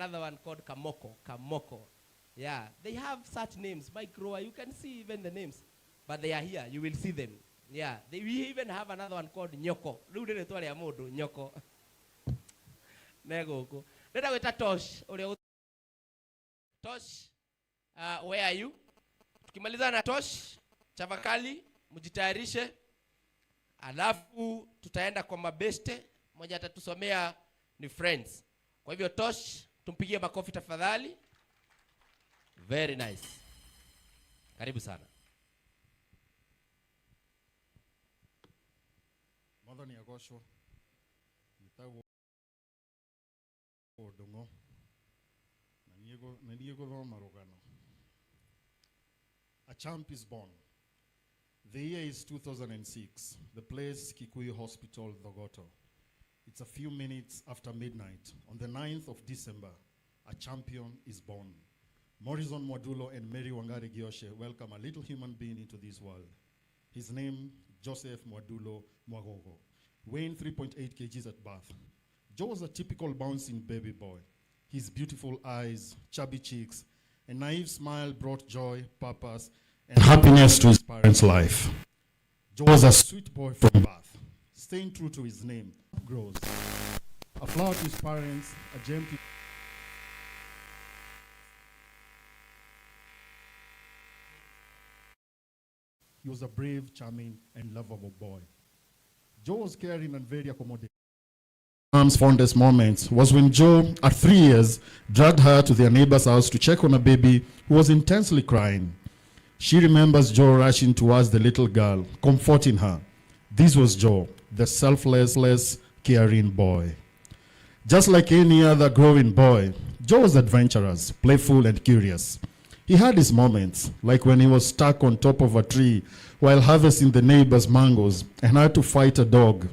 another one called Kamoko. Kamoko. Yeah, they have such names. Mike Roa, you can see even the names. But they are here. You will see them. Yeah, we even have another one called Nyoko. Nyoko. Nego. Let us wait Tosh. Tosh, where are you? Tukimaliza na Tosh, Chavakali, mjitayarishe. Alafu tutaenda kwa mabeste, mmoja atatusomea ni Friends. Kwa hivyo Tosh, tumpigie makofi tafadhali. Very nice. Karibu sana. Mwathani agocwo. Nitagwo Ndungo. Na niĩ gũthoma rũgano. A champ is born. The year is 2006. The place Kikuyu Hospital, Thogoto. It's a few minutes after midnight. On the 9th of December, a champion is born. Morrison Mwadulo and Mary Wangari Gioshe welcome a little human being into this world. His name, Joseph Mwadulo Mwagogo, weighing 3.8 kgs at birth. Joe was a typical bouncing baby boy. His beautiful eyes, chubby cheeks, and naive smile brought joy, purpose, and happiness to his parents' life. Joe was a sweet boy from birth, staying true to his name, grows. A flower to his parents, a gem to he was a brave, charming, and lovable boy. Joe was caring and very accommodating. Mom's fondest moments was when Joe, at 3 years, dragged her to their neighbor's house to check on a baby who was intensely crying. She remembers Joe rushing towards the little girl, comforting her. This was Joe, the selfless, caring boy. Just like any other growing boy, Joe was adventurous, playful, and curious. He had his moments, like when he was stuck on top of a tree while harvesting the neighbor's mangoes and had to fight a dog.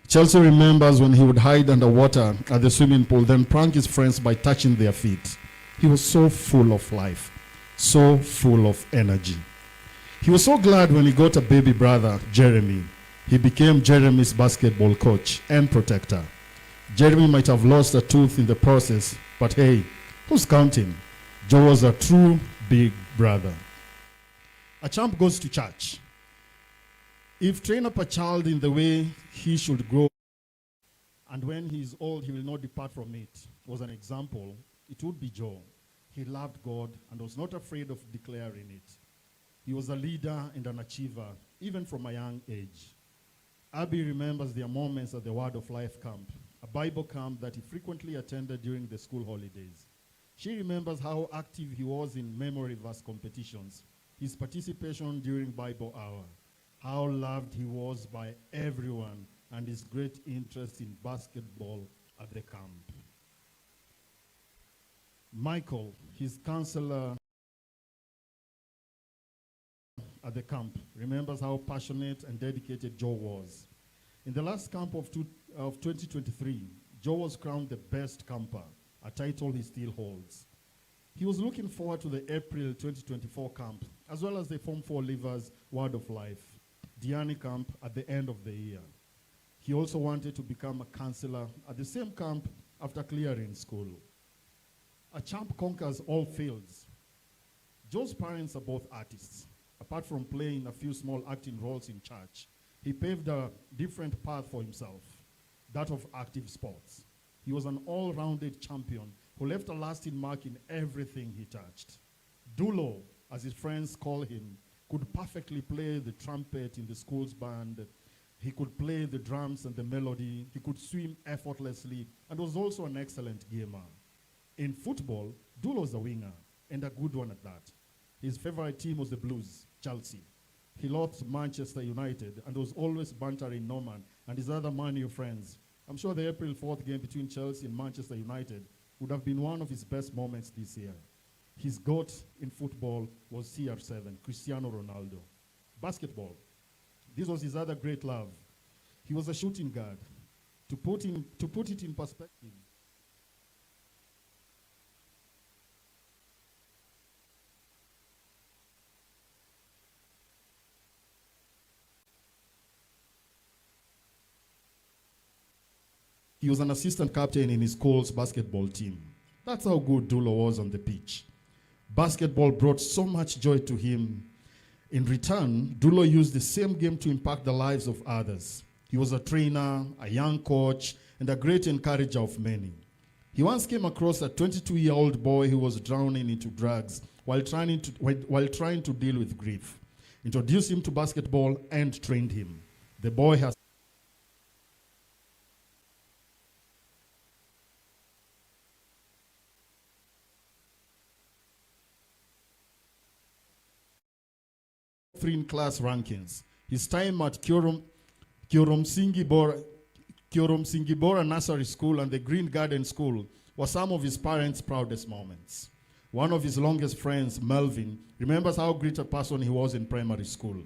Chelsea remembers when he would hide underwater at the swimming pool, then prank his friends by touching their feet. He was so full of life, so full of energy. He was so glad when he got a baby brother, Jeremy. He became Jeremy's basketball coach and protector. Jeremy might have lost a tooth in the process, but hey, who's counting? Joe was a true big brother. A champ goes to church. If train up a child in the way he should grow, and when he is old, he will not depart from it, was an example, it would be Joe. He loved God and was not afraid of declaring it. He was a leader and an achiever, even from a young age. Abby remembers their moments at the Word of Life camp, a Bible camp that he frequently attended during the school holidays. She remembers how active he was in memory verse competitions, his participation during Bible hour, how loved he was by everyone, and his great interest in basketball at the camp. Michael, his counselor at the camp, remembers how passionate and dedicated Joe was. In the last camp of 2023, Joe was crowned the best camper, a title he still holds. He was looking forward to the April 2024 camp, as well as the Form 4 Leavers Word of Life, Diani camp at the end of the year. He also wanted to become a counselor at the same camp after clearing school. A champ conquers all fields. Joe's parents are both artists. Apart from playing a few small acting roles in church, he paved a different path for himself, that of active sports. He was an all-rounded champion who left a lasting mark in everything he touched. Dulo, as his friends call him, could perfectly play the trumpet in the school's band. He could play the drums and the melody. He could swim effortlessly and was also an excellent gamer. In football, Dulo was a winger, and a good one at that. His favorite team was the Blues, Chelsea. He loved Manchester United and was always bantering Norman and his other Man U friends. I'm sure the April 4th game between Chelsea and Manchester United would have been one of his best moments this year. His GOAT in football was CR7, Cristiano Ronaldo. Basketball, this was his other great love. He was a shooting guard. To put it in perspective, he was an assistant captain in his school's basketball team. That's how good Dulo was on the pitch. Basketball brought so much joy to him. In return, Dulo used the same game to impact the lives of others. He was a trainer, a young coach, and a great encourager of many. He once came across a 22-year-old boy who was drowning into drugs while trying to deal with grief. Introduced him to basketball and trained him. The boy has three in class rankings. His time at Singibora Nursery School and the Green Garden School were some of his parents' proudest moments. One of his longest friends, Melvin, remembers how great a person he was in primary school.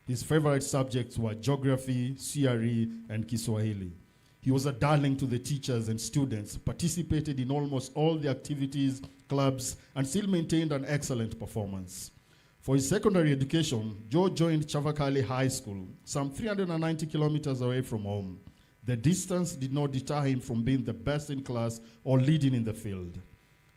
His favorite subjects were geography, CRE, and Kiswahili. He was a darling to the teachers and students, participated in almost all the activities, clubs, and still maintained an excellent performance. For his secondary education, Joe joined Chavakali High School, some 390 kilometers away from home. The distance did not deter him from being the best in class or leading in the field.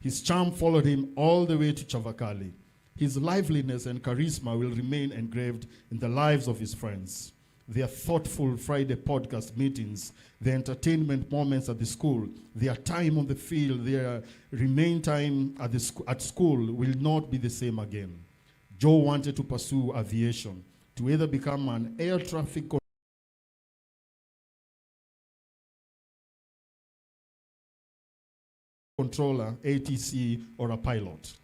His charm followed him all the way to Chavakali. His liveliness and charisma will remain engraved in the lives of his friends. Their thoughtful Friday podcast meetings, their entertainment moments at the school, their time on the field, their remain time at school will not be the same again. Joe wanted to pursue aviation, to either become an air traffic controller, ATC, or a pilot,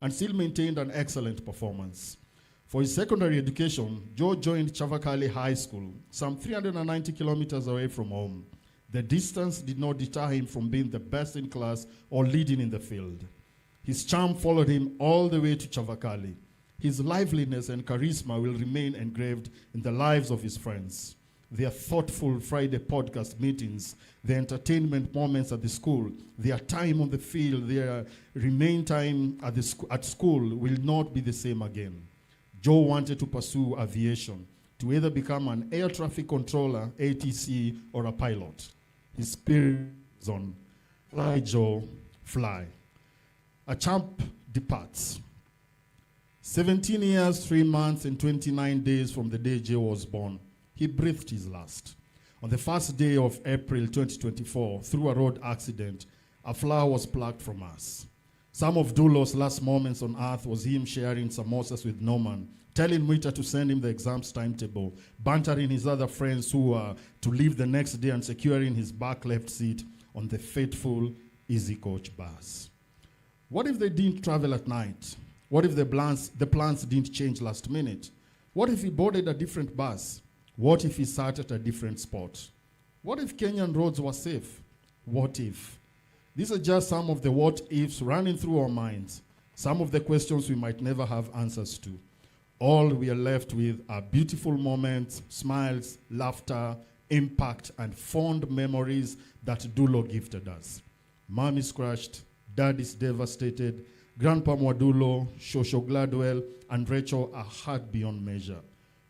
and still maintained an excellent performance. For his secondary education, Joe joined Chavakali High School, some 390 kilometers away from home. The distance did not deter him from being the best in class or leading in the field. His charm followed him all the way to Chavakali. His liveliness and charisma will remain engraved in the lives of his friends. Their thoughtful Friday podcast meetings, their entertainment moments at the school, their time on the field, their remain time at school will not be the same again. Joe wanted to pursue aviation, to either become an air traffic controller, ATC, or a pilot. His spirit is on. Fly, Joe, fly. A champ departs. 17 years, 3 months, and 29 days from the day Joe was born, he breathed his last. On the first day of April 2024, through a road accident, a flower was plucked from us. Some of Dulo's last moments on earth was him sharing samosas with Norman, telling Mwita to send him the exams timetable, bantering his other friends who were to leave the next day and securing his back left seat on the fateful Easy Coach bus. What if they didn't travel at night? What if the plans didn't change last minute? What if he boarded a different bus? What if he sat at a different spot? What if Kenyan roads were safe? What if? These are just some of the what ifs running through our minds, some of the questions we might never have answers to. All we are left with are beautiful moments, smiles, laughter, impact, and fond memories that Dulo gifted us. Mom is crushed, Dad is devastated, Grandpa Mwadulo, Shosho Gladwell, and Rachel are hurt beyond measure.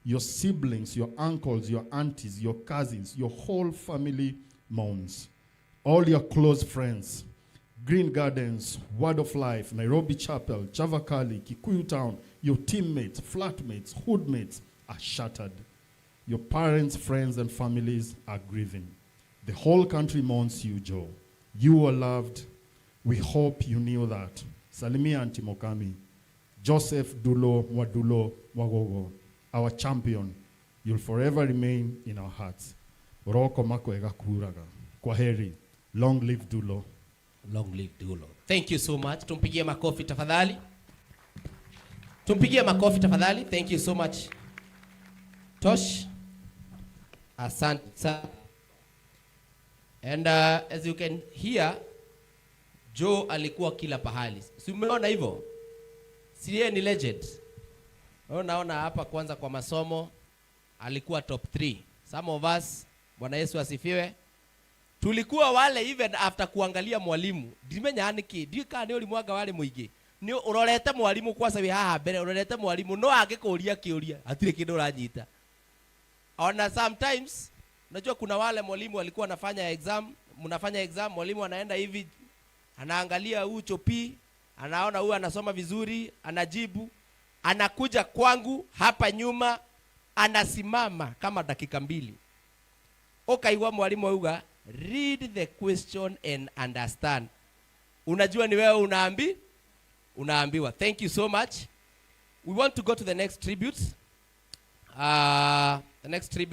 Your siblings, your uncles, your aunties, your cousins, your whole family mourns. All your close friends, Green Gardens, Word of Life, Nairobi Chapel, Chavakali, Kikuyu Town, your teammates, flatmates, hoodmates are shattered. Your parents, friends, and families are grieving. The whole country mourns you, Joe. You are loved. We hope you knew that. Salimia Antimokami, Joseph Dulo Mwadulo Mwagogo, our champion, you'll forever remain in our hearts. Roko makwega kuraga. Kwaheri. Long live Dulo. Long live Dulo. Thank you so much. Tumpigie makofi tafadhali. Tumpigie makofi tafadhali. Thank you so much. Tosh. Asante. And as you can hear, Joe alikuwa kila pahali. Si umeona hivyo? Si yeye ni legend. Naona hapa kwanza kwa masomo alikuwa top 3. Some of us, Bwana Yesu asifiwe, tulikuwa wale even after kuangalia mwalimu. Ndimenya aniki, ndika ni ulimwaga wale muigi. Ni urorete mwalimu kwa sababu haha mbere urorete mwalimu no angekuria kiuria atire kindu uranyita. Ona sometimes unajua kuna wale mwalimu walikuwa anafanya exam, mnafanya exam, mwalimu anaenda hivi anaangalia huyu chopi, anaona huyu anasoma vizuri, anajibu, anakuja kwangu hapa nyuma, anasimama kama dakika 2. Okaigwa mwalimu auga, read the question and understand. Unajua ni wewe unaambiwa. Thank you so much. We want to go to the next tribute. The next tribute